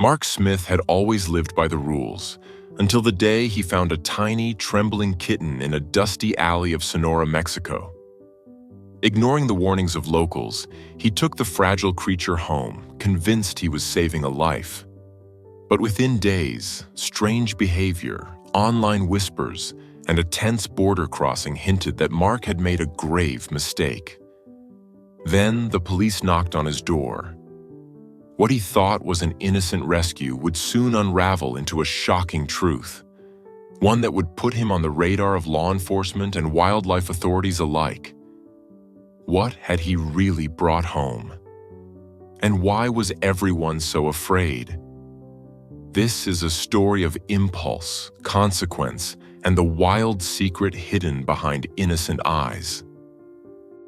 Mark Smith had always lived by the rules, until the day he found a tiny, trembling kitten in a dusty alley of Sonora, Mexico. Ignoring the warnings of locals, he took the fragile creature home, convinced he was saving a life. But within days, strange behavior, online whispers, and a tense border crossing hinted that Mark had made a grave mistake. Then the police knocked on his door. What he thought was an innocent rescue would soon unravel into a shocking truth, one that would put him on the radar of law enforcement and wildlife authorities alike. What had he really brought home? And why was everyone so afraid? This is a story of impulse, consequence, and the wild secret hidden behind innocent eyes.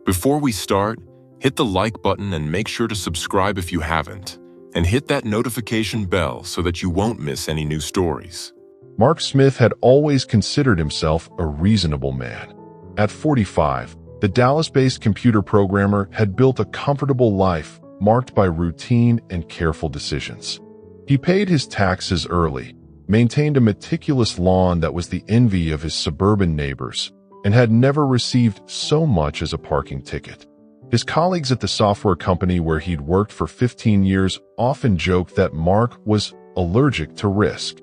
Before we start, hit the like button and make sure to subscribe if you haven't, and hit that notification bell so that you won't miss any new stories. Mark Smith had always considered himself a reasonable man. At 45, the Dallas-based computer programmer had built a comfortable life marked by routine and careful decisions. He paid his taxes early, maintained a meticulous lawn that was the envy of his suburban neighbors, and had never received so much as a parking ticket. His colleagues at the software company where he'd worked for 15 years often joked that Mark was allergic to risk.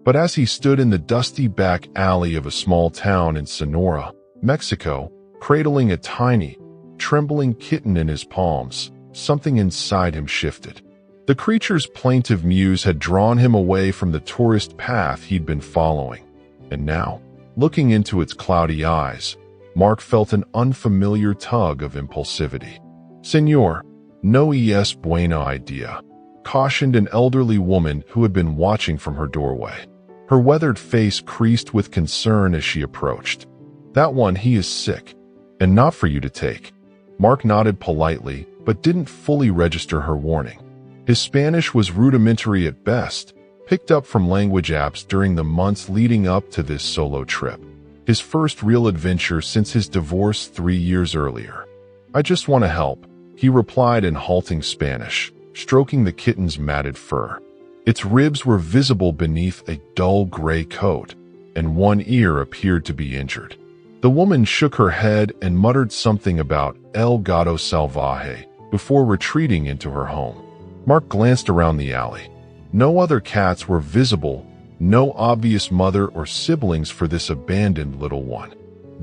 But as he stood in the dusty back alley of a small town in Sonora, Mexico, cradling a tiny, trembling kitten in his palms, something inside him shifted. The creature's plaintive mews had drawn him away from the tourist path he'd been following. And now, looking into its cloudy eyes, Mark felt an unfamiliar tug of impulsivity. "Señor, no es buena idea," cautioned an elderly woman who had been watching from her doorway. Her weathered face creased with concern as she approached. "That one, he is sick, and not for you to take." Mark nodded politely, but didn't fully register her warning. His Spanish was rudimentary at best, picked up from language apps during the months leading up to this solo trip. His first real adventure since his divorce 3 years earlier. "I just want to help," he replied in halting Spanish, stroking the kitten's matted fur. Its ribs were visible beneath a dull gray coat, and one ear appeared to be injured. The woman shook her head and muttered something about El Gato Salvaje before retreating into her home. Mark glanced around the alley. No other cats were visible, no obvious mother or siblings for this abandoned little one.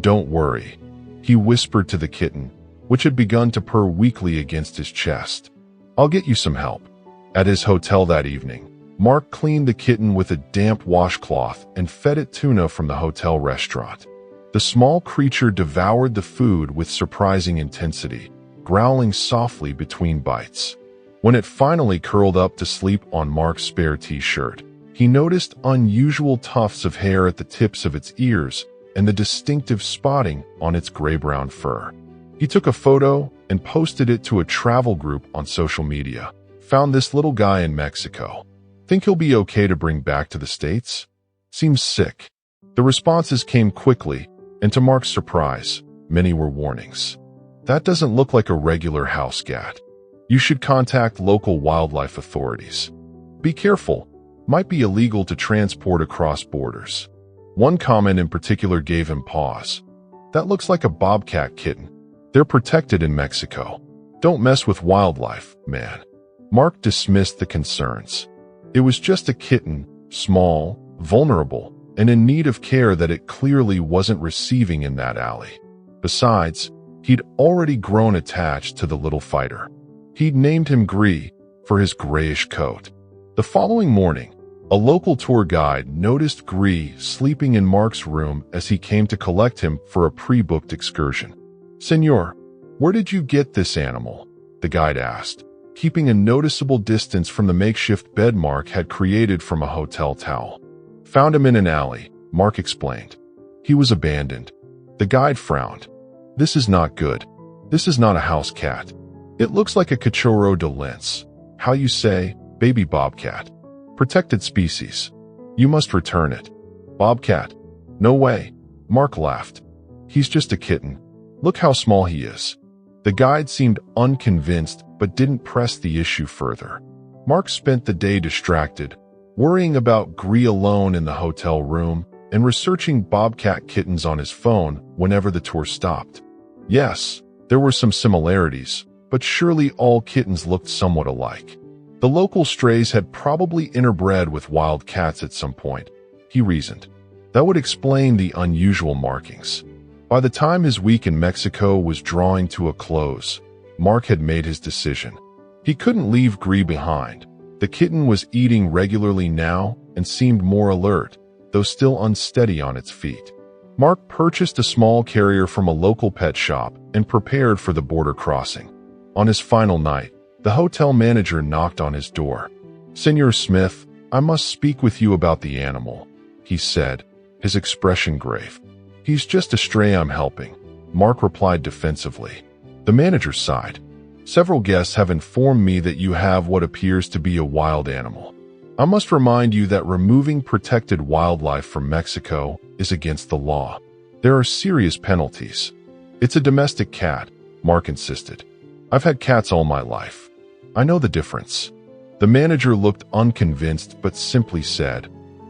"Don't worry," he whispered to the kitten, which had begun to purr weakly against his chest. "I'll get you some help." At his hotel that evening, Mark cleaned the kitten with a damp washcloth and fed it tuna from the hotel restaurant. The small creature devoured the food with surprising intensity, growling softly between bites. When it finally curled up to sleep on Mark's spare t-shirt, he noticed unusual tufts of hair at the tips of its ears and the distinctive spotting on its gray-brown fur. He took a photo and posted it to a travel group on social media. "Found this little guy in Mexico. Think he'll be okay to bring back to the States? Seems sick." The responses came quickly, and to Mark's surprise, many were warnings. "That doesn't look like a regular house cat. You should contact local wildlife authorities. Be careful. Might be illegal to transport across borders." One comment in particular gave him pause. "That looks like a bobcat kitten. They're protected in Mexico. Don't mess with wildlife, man." Mark dismissed the concerns. It was just a kitten, small, vulnerable, and in need of care that it clearly wasn't receiving in that alley. Besides, he'd already grown attached to the little fighter. He'd named him Gris for his grayish coat. The following morning, a local tour guide noticed Gris sleeping in Mark's room as he came to collect him for a pre-booked excursion. "Señor, where did you get this animal?" the guide asked, keeping a noticeable distance from the makeshift bed Mark had created from a hotel towel. "Found him in an alley," Mark explained. "He was abandoned." The guide frowned. "This is not good. This is not a house cat. It looks like a cachorro de lens. How you say, baby bobcat. Protected species. You must return it." "Bobcat? No way." Mark laughed. "He's just a kitten. Look how small he is." The guide seemed unconvinced but didn't press the issue further. Mark spent the day distracted, worrying about Gree alone in the hotel room and researching bobcat kittens on his phone whenever the tour stopped. Yes, there were some similarities, but surely all kittens looked somewhat alike. The local strays had probably interbred with wild cats at some point, he reasoned. That would explain the unusual markings. By the time his week in Mexico was drawing to a close, Mark had made his decision. He couldn't leave Gree behind. The kitten was eating regularly now and seemed more alert, though still unsteady on its feet. Mark purchased a small carrier from a local pet shop and prepared for the border crossing. On his final night, the hotel manager knocked on his door. "Senor Smith, I must speak with you about the animal," he said, his expression grave. "He's just a stray I'm helping," Mark replied defensively. The manager sighed. "Several guests have informed me that you have what appears to be a wild animal. I must remind you that removing protected wildlife from Mexico is against the law. There are serious penalties." "It's a domestic cat," Mark insisted. "I've had cats all my life. I know the difference." The manager looked unconvinced but simply said,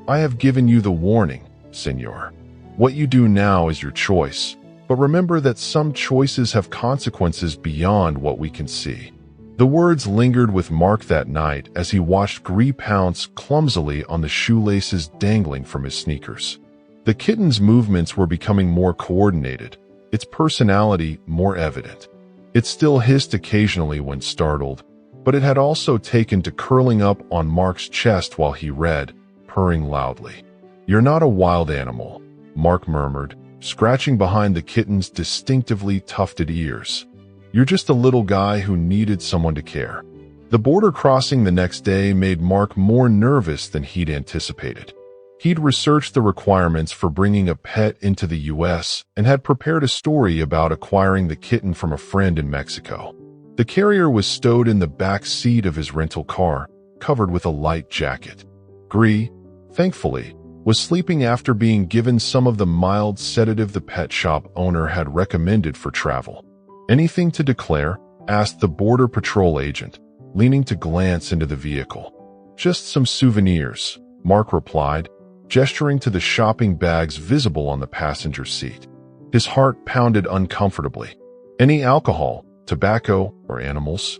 "I have given you the warning, senor. What you do now is your choice, but remember that some choices have consequences beyond what we can see." The words lingered with Mark that night as he watched Gree pounce clumsily on the shoelaces dangling from his sneakers. The kitten's movements were becoming more coordinated, its personality more evident. It still hissed occasionally when startled, but it had also taken to curling up on Mark's chest while he read, purring loudly. "You're not a wild animal," Mark murmured, scratching behind the kitten's distinctively tufted ears. "You're just a little guy who needed someone to care." The border crossing the next day made Mark more nervous than he'd anticipated. He'd researched the requirements for bringing a pet into the U.S. and had prepared a story about acquiring the kitten from a friend in Mexico. The carrier was stowed in the back seat of his rental car, covered with a light jacket. Gree, thankfully, was sleeping after being given some of the mild sedative the pet shop owner had recommended for travel. "Anything to declare?" asked the Border Patrol agent, leaning to glance into the vehicle. "Just some souvenirs," Mark replied, gesturing to the shopping bags visible on the passenger seat. His heart pounded uncomfortably. "Any alcohol, tobacco, or animals?"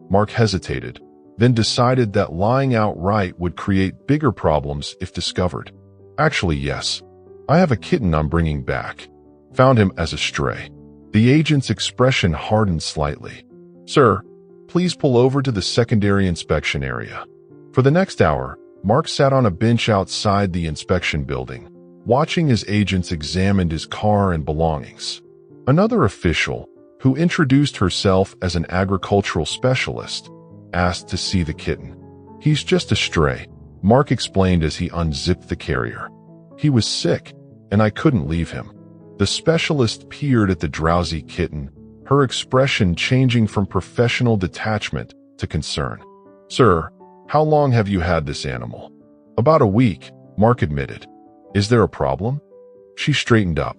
Mark hesitated, then decided that lying outright would create bigger problems if discovered. "Actually, yes. I have a kitten I'm bringing back. Found him as a stray." The agent's expression hardened slightly. "Sir, please pull over to the secondary inspection area." For the next hour, Mark sat on a bench outside the inspection building, watching as agents examined his car and belongings. Another official, who introduced herself as an agricultural specialist, asked to see the kitten. "He's just a stray," Mark explained as he unzipped the carrier. "He was sick, and I couldn't leave him." The specialist peered at the drowsy kitten, her expression changing from professional detachment to concern. "Sir, how long have you had this animal?" "About a week," Mark admitted. "Is there a problem?" She straightened up.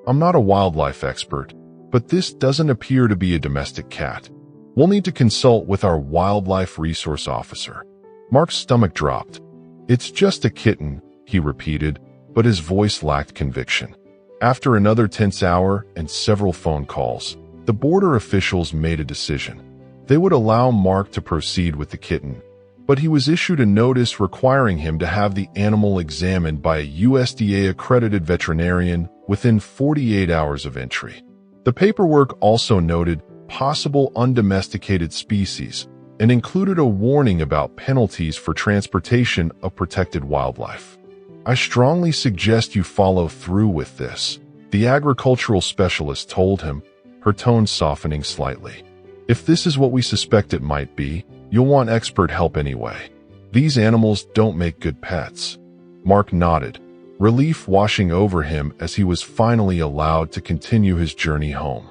"I'm not a wildlife expert, but this doesn't appear to be a domestic cat. We'll need to consult with our wildlife resource officer." Mark's stomach dropped. "It's just a kitten," he repeated, but his voice lacked conviction. After another tense hour and several phone calls, the border officials made a decision. They would allow Mark to proceed with the kitten, but he was issued a notice requiring him to have the animal examined by a USDA-accredited veterinarian within 48 hours of entry. The paperwork also noted possible undomesticated species and included a warning about penalties for transportation of protected wildlife. "I strongly suggest you follow through with this," the agricultural specialist told him, her tone softening slightly. "If this is what we suspect it might be, you'll want expert help anyway. These animals don't make good pets." Mark nodded, relief washing over him as he was finally allowed to continue his journey home.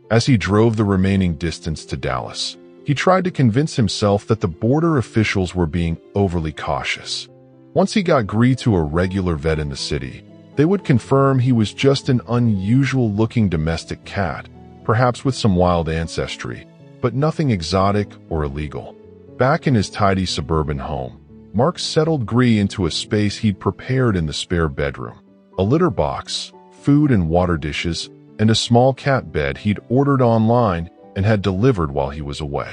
As he drove the remaining distance to Dallas, he tried to convince himself that the border officials were being overly cautious. Once he got Gree to a regular vet in the city, they would confirm he was just an unusual-looking domestic cat, perhaps with some wild ancestry, but nothing exotic or illegal. Back in his tidy suburban home, Mark settled Gree into a space he'd prepared in the spare bedroom. A litter box, food and water dishes, and a small cat bed he'd ordered online and had delivered while he was away.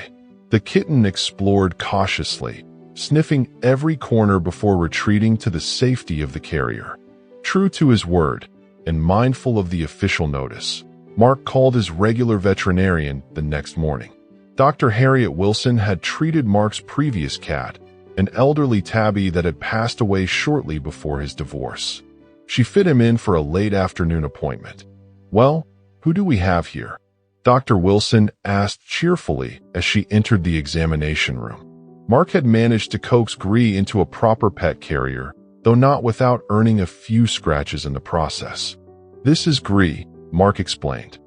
The kitten explored cautiously, sniffing every corner before retreating to the safety of the carrier. True to his word, and mindful of the official notice, Mark called his regular veterinarian the next morning. Dr. Harriet Wilson had treated Mark's previous cat, an elderly tabby that had passed away shortly before his divorce. She fit him in for a late afternoon appointment. "Well, who do we have here?" Dr. Wilson asked cheerfully as she entered the examination room. Mark had managed to coax Gree into a proper pet carrier, though not without earning a few scratches in the process. "This is Gree," Mark explained.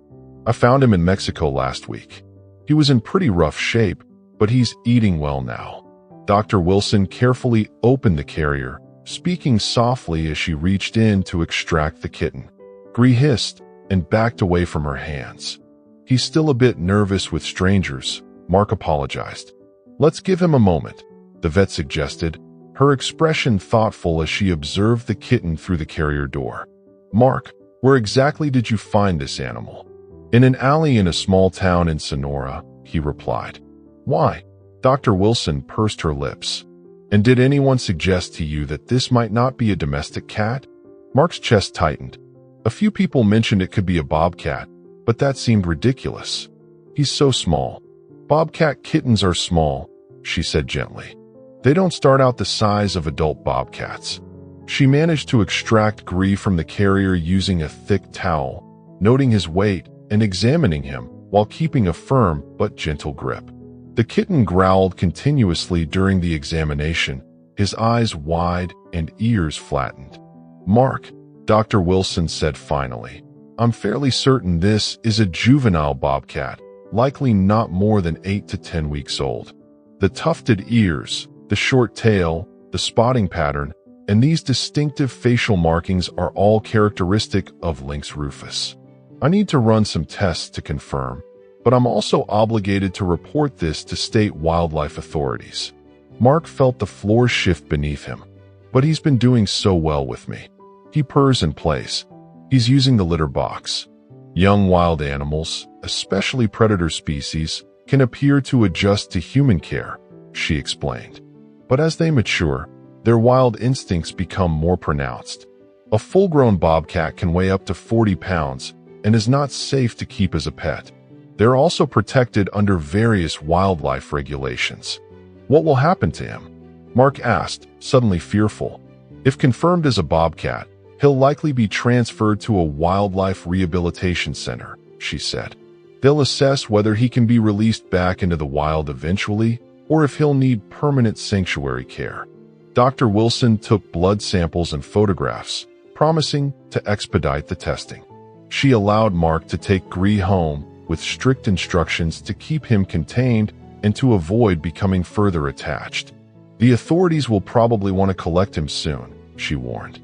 "I found him in Mexico last week. He was in pretty rough shape, but he's eating well now." Dr. Wilson carefully opened the carrier, speaking softly as she reached in to extract the kitten. Gree hissed and backed away from her hands. "He's still a bit nervous with strangers," Mark apologized. "Let's give him a moment," the vet suggested, her expression thoughtful as she observed the kitten through the carrier door. "Mark, where exactly did you find this animal?" "In an alley in a small town in Sonora," he replied. "Why?" Dr. Wilson pursed her lips. "And did anyone suggest to you that this might not be a domestic cat?" Mark's chest tightened. "A few people mentioned it could be a bobcat, but that seemed ridiculous. He's so small." "Bobcat kittens are small," she said gently. "They don't start out the size of adult bobcats." She managed to extract Gree from the carrier using a thick towel, noting his weight and examining him while keeping a firm but gentle grip. The kitten growled continuously during the examination, his eyes wide and ears flattened. "Mark," Dr. Wilson said finally, "I'm fairly certain this is a juvenile bobcat, likely not more than 8 to 10 weeks old. The tufted ears, the short tail, the spotting pattern, and these distinctive facial markings are all characteristic of Lynx rufus. I need to run some tests to confirm, but I'm also obligated to report this to state wildlife authorities." Mark felt the floor shift beneath him. "But he's been doing so well with me. He purrs in place. He's using the litter box. Young wild animals, especially predator species, can appear to adjust to human care," she explained. "But as they mature, their wild instincts become more pronounced. A full-grown bobcat can weigh up to 40 pounds and is not safe to keep as a pet. They're also protected under various wildlife regulations." "What will happen to him?" Mark asked, suddenly fearful. "If confirmed as a bobcat, he'll likely be transferred to a wildlife rehabilitation center," she said. "They'll assess whether he can be released back into the wild eventually or if he'll need permanent sanctuary care." Dr. Wilson took blood samples and photographs, promising to expedite the testing. She allowed Mark to take Gree home with strict instructions to keep him contained and to avoid becoming further attached. "The authorities will probably want to collect him soon," she warned.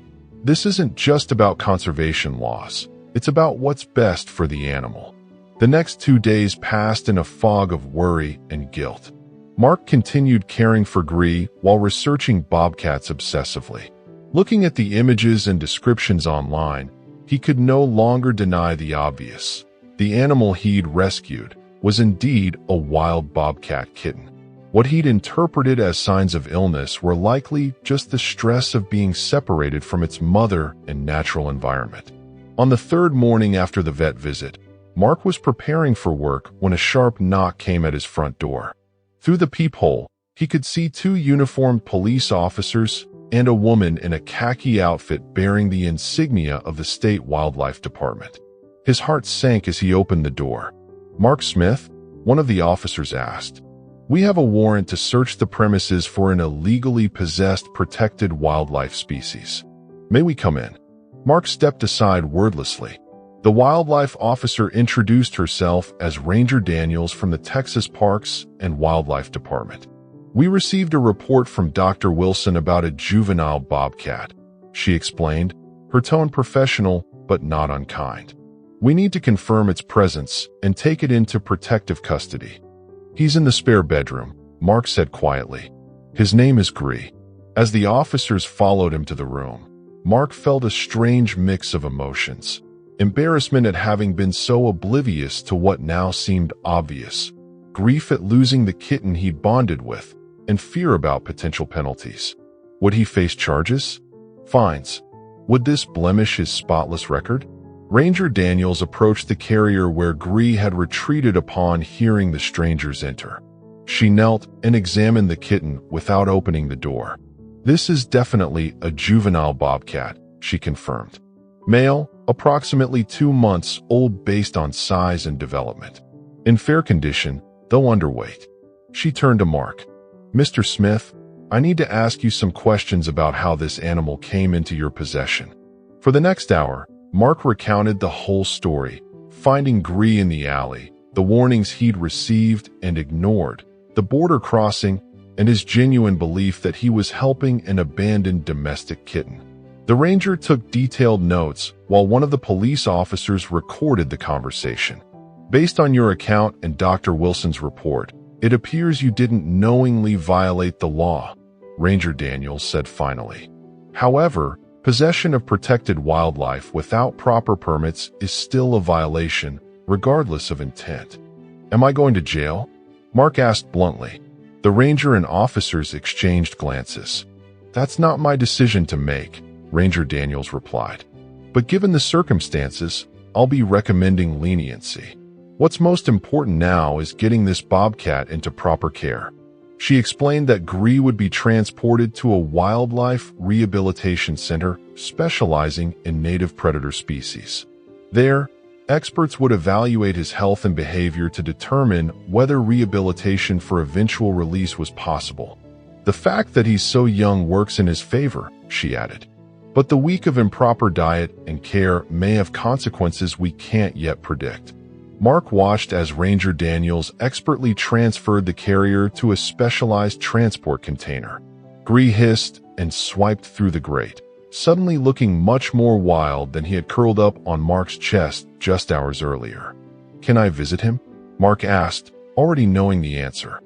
"This isn't just about conservation laws. It's about what's best for the animal." The next 2 days passed in a fog of worry and guilt. Mark continued caring for Gree while researching bobcats obsessively. Looking at the images and descriptions online, he could no longer deny the obvious. The animal he'd rescued was indeed a wild bobcat kitten. What he'd interpreted as signs of illness were likely just the stress of being separated from its mother and natural environment. On the third morning after the vet visit, Mark was preparing for work when a sharp knock came at his front door. Through the peephole, he could see 2 uniformed police officers and a woman in a khaki outfit bearing the insignia of the state wildlife department. His heart sank as he opened the door. "Mark Smith?" one of the officers asked. "We have a warrant to search the premises for an illegally possessed protected wildlife species. May we come in?" Mark stepped aside wordlessly. The wildlife officer introduced herself as Ranger Daniels from the Texas Parks and Wildlife Department. "We received a report from Dr. Wilson about a juvenile bobcat," she explained, her tone professional but not unkind. "We need to confirm its presence and take it into protective custody. He's in the spare bedroom, Mark said quietly. His name is Gree. As the officers followed him to the room, Mark felt a strange mix of emotions. Embarrassment at having been so oblivious to what now seemed obvious, grief at losing the kitten he'd bonded with, and fear about potential penalties. Would he face charges? Fines? Would this blemish his spotless record? Ranger Daniels approached the carrier where Gree had retreated upon hearing the strangers enter. She knelt and examined the kitten without opening the door. This is definitely a juvenile bobcat, she confirmed. Male, approximately 2 months old based on size and development. In fair condition, though underweight. She turned to Mark. Mr. Smith, I need to ask you some questions about how this animal came into your possession. For the next hour, Mark recounted the whole story, finding Gree in the alley, the warnings he'd received and ignored, the border crossing, and his genuine belief that he was helping an abandoned domestic kitten. The ranger took detailed notes while one of the police officers recorded the conversation. Based on your account and Dr. Wilson's report, it appears you didn't knowingly violate the law, Ranger Daniels said finally. However, possession of protected wildlife without proper permits is still a violation, regardless of intent. Am I going to jail? Mark asked bluntly. The ranger and officers exchanged glances. That's not my decision to make, Ranger Daniels replied. But given the circumstances, I'll be recommending leniency. What's most important now is getting this bobcat into proper care. She explained that Gree would be transported to a wildlife rehabilitation center specializing in native predator species. There, experts would evaluate his health and behavior to determine whether rehabilitation for eventual release was possible. The fact that he's so young works in his favor, she added. But the week of improper diet and care may have consequences we can't yet predict. Mark watched as Ranger Daniels expertly transferred the carrier to a specialized transport container. Gree hissed and swiped through the grate, suddenly looking much more wild than he had curled up on Mark's chest just hours earlier. Can I visit him? Mark asked, already knowing the answer.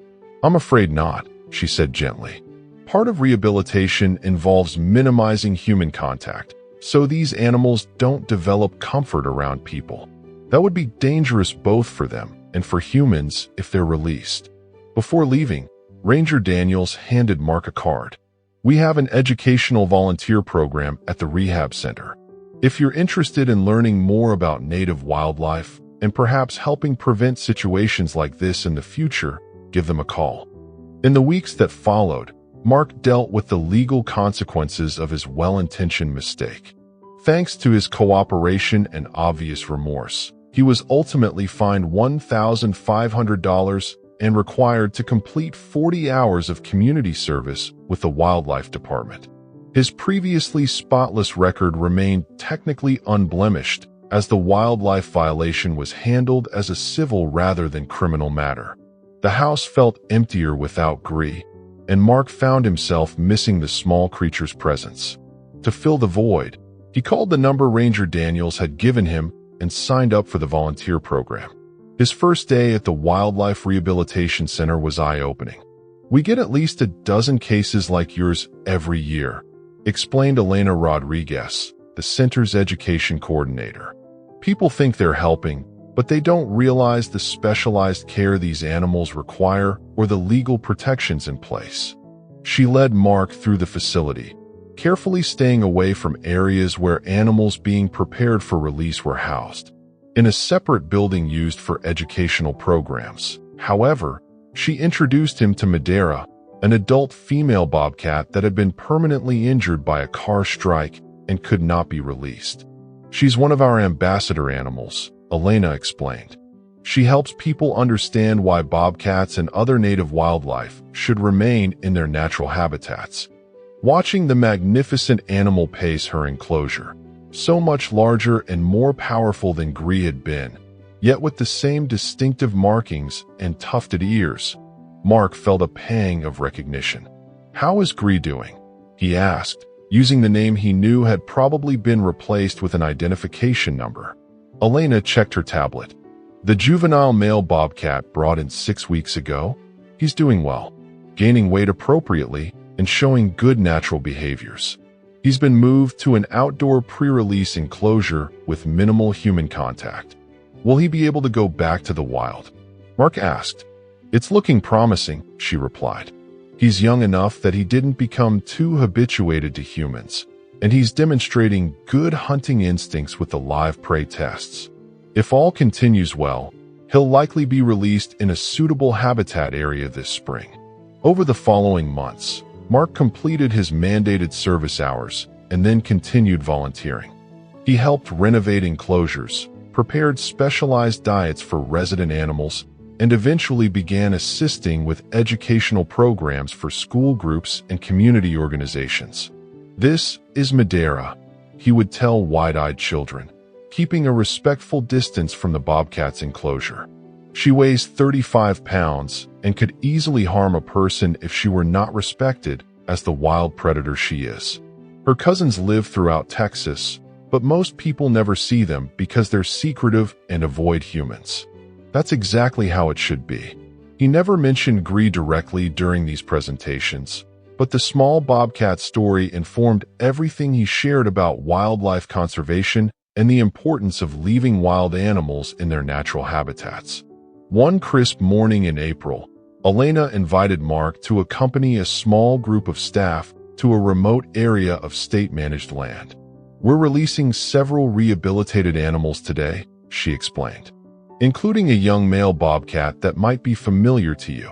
I'm afraid not, she said gently. Part of rehabilitation involves minimizing human contact, so these animals don't develop comfort around people. That would be dangerous both for them and for humans if they're released. Before leaving, Ranger Daniels handed Mark a card. We have an educational volunteer program at the rehab center. If you're interested in learning more about native wildlife and perhaps helping prevent situations like this in the future, give them a call. In the weeks that followed, Mark dealt with the legal consequences of his well-intentioned mistake. Thanks to his cooperation and obvious remorse, he was ultimately fined $1,500 and required to complete 40 hours of community service with the wildlife department. His previously spotless record remained technically unblemished, as the wildlife violation was handled as a civil rather than criminal matter. The house felt emptier without Gree, and Mark found himself missing the small creature's presence. To fill the void, he called the number Ranger Daniels had given him and signed up for the volunteer program. His first day at the Wildlife Rehabilitation Center was eye-opening. We get at least a dozen cases like yours every year, explained Elena Rodriguez, the center's education coordinator. People think they're helping, but they don't realize the specialized care these animals require or the legal protections in place. She led Mark through the facility, carefully staying away from areas where animals being prepared for release were housed. In a separate building used for educational programs, however, she introduced him to Madeira, an adult female bobcat that had been permanently injured by a car strike and could not be released. She's one of our ambassador animals, Elena explained. She helps people understand why bobcats and other native wildlife should remain in their natural habitats. Watching the magnificent animal pace her enclosure, so much larger and more powerful than Gree had been, yet with the same distinctive markings and tufted ears, Mark felt a pang of recognition. How is Gree doing? He asked, using the name he knew had probably been replaced with an identification number. Elena checked her tablet. The juvenile male bobcat brought in 6 weeks ago? He's doing well. gaining weight appropriately and showing good natural behaviors. He's been moved to an outdoor pre-release enclosure with minimal human contact. Will he be able to go back to the wild? Mark asked. It's looking promising, she replied. He's young enough that he didn't become too habituated to humans, and he's demonstrating good hunting instincts with the live prey tests. If all continues well, he'll likely be released in a suitable habitat area this spring. Over the following months, Mark completed his mandated service hours and then continued volunteering. He helped renovate enclosures, prepared specialized diets for resident animals, and eventually began assisting with educational programs for school groups and community organizations. This is Madeira, he would tell wide-eyed children, keeping a respectful distance from the bobcat's enclosure. She weighs 35 pounds and could easily harm a person if she were not respected as the wild predator she is. Her cousins live throughout Texas, but most people never see them because they're secretive and avoid humans. That's exactly how it should be. He never mentioned Gree directly during these presentations, but the small bobcat story informed everything he shared about wildlife conservation and the importance of leaving wild animals in their natural habitats. One crisp morning in April, Elena invited Mark to accompany a small group of staff to a remote area of state-managed land. We're releasing several rehabilitated animals today, she explained, including a young male bobcat that might be familiar to you.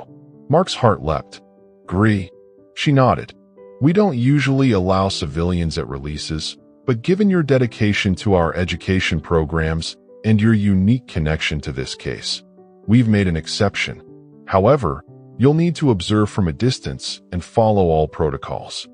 Mark's heart leapt. Gree. She nodded. We don't usually allow civilians at releases, but given your dedication to our education programs and your unique connection to this case, we've made an exception. However, you'll need to observe from a distance and follow all protocols.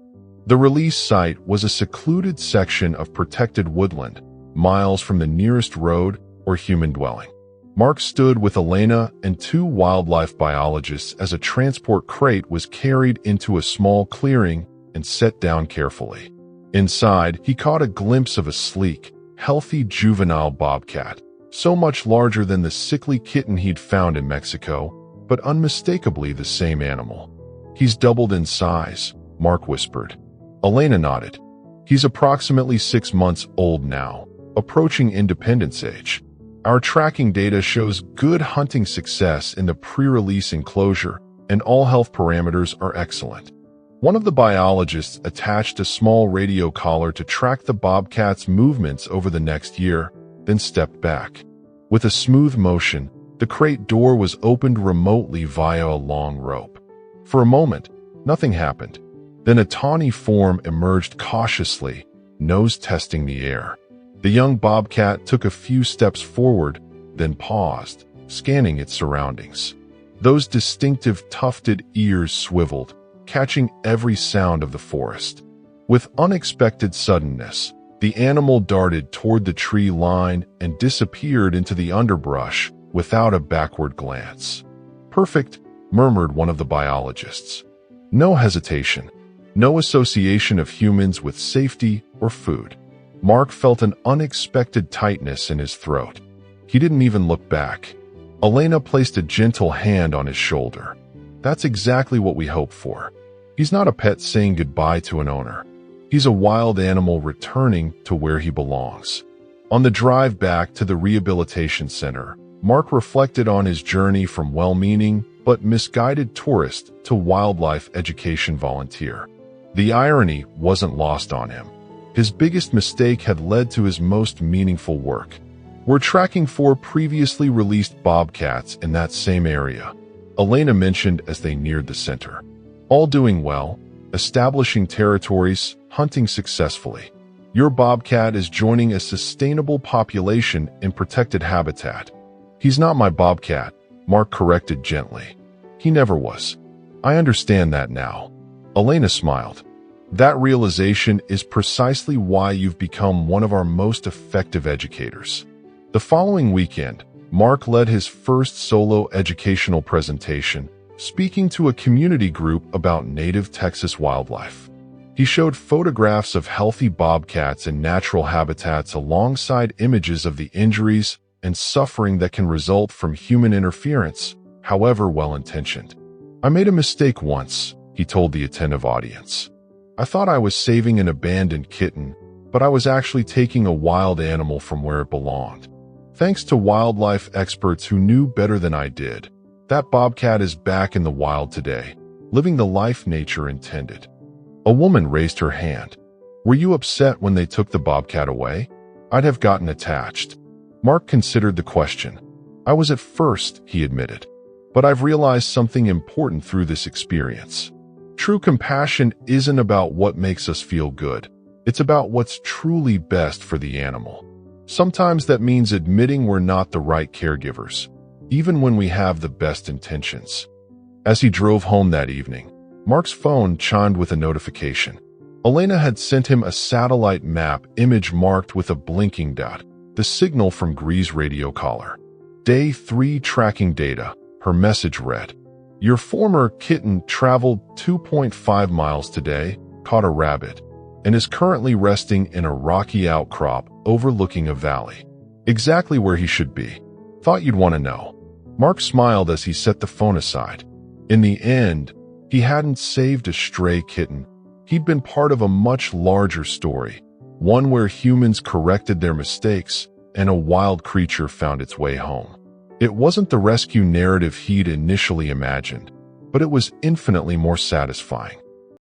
The release site was a secluded section of protected woodland, miles from the nearest road or human dwelling. Mark stood with Elena and two wildlife biologists as a transport crate was carried into a small clearing and set down carefully. Inside, he caught a glimpse of a sleek, healthy juvenile bobcat, so much larger than the sickly kitten he'd found in Mexico, but unmistakably the same animal. He's doubled in size, Mark whispered. Elena nodded. He's approximately 6 months old now, approaching independence age. Our tracking data shows good hunting success in the pre-release enclosure, and all health parameters are excellent. One of the biologists attached a small radio collar to track the bobcat's movements over the next year, then stepped back. With a smooth motion, the crate door was opened remotely via a long rope. For a moment, nothing happened. Then a tawny form emerged cautiously, nose testing the air. The young bobcat took a few steps forward, then paused, scanning its surroundings. Those distinctive tufted ears swiveled, catching every sound of the forest. With unexpected suddenness, the animal darted toward the tree line and disappeared into the underbrush without a backward glance. Perfect, murmured one of the biologists. No hesitation, no association of humans with safety or food. Mark felt an unexpected tightness in his throat. He didn't even look back. Elena placed a gentle hand on his shoulder. That's exactly what we hope for. He's not a pet saying goodbye to an owner. He's a wild animal returning to where he belongs. On the drive back to the rehabilitation center, Mark reflected on his journey from well-meaning but misguided tourist to wildlife education volunteer. The irony wasn't lost on him. His biggest mistake had led to his most meaningful work. We're tracking 4 previously released bobcats in that same area, Elena mentioned as they neared the center. All doing well, establishing territories, hunting successfully. Your bobcat is joining a sustainable population in protected habitat. He's not my bobcat, Mark corrected gently. He never was. I understand that now. Elena smiled. That realization is precisely why you've become one of our most effective educators. The following weekend, Mark led his first solo educational presentation, speaking to a community group about native Texas wildlife. He showed photographs of healthy bobcats in natural habitats alongside images of the injuries and suffering that can result from human interference, however well-intentioned. "I made a mistake once," he told the attentive audience. "I thought I was saving an abandoned kitten, but I was actually taking a wild animal from where it belonged. Thanks to wildlife experts who knew better than I did, that bobcat is back in the wild today, living the life nature intended." A woman raised her hand. "Were you upset when they took the bobcat away?" "I'd have gotten attached." Mark considered the question. "I was at first," he admitted. "But I've realized something important through this experience. True compassion isn't about what makes us feel good. It's about what's truly best for the animal. Sometimes that means admitting we're not the right caregivers, even when we have the best intentions." As he drove home that evening, Mark's phone chimed with a notification. Elena had sent him a satellite map image marked with a blinking dot, the signal from Gree's radio collar. "Day 3 tracking data," her message read. "Your former kitten traveled 2.5 miles today, caught a rabbit, and is currently resting in a rocky outcrop overlooking a valley. Exactly where he should be. Thought you'd want to know." Mark smiled as he set the phone aside. In the end, he hadn't saved a stray kitten. He'd been part of a much larger story, one where humans corrected their mistakes and a wild creature found its way home. It wasn't the rescue narrative he'd initially imagined, but it was infinitely more satisfying.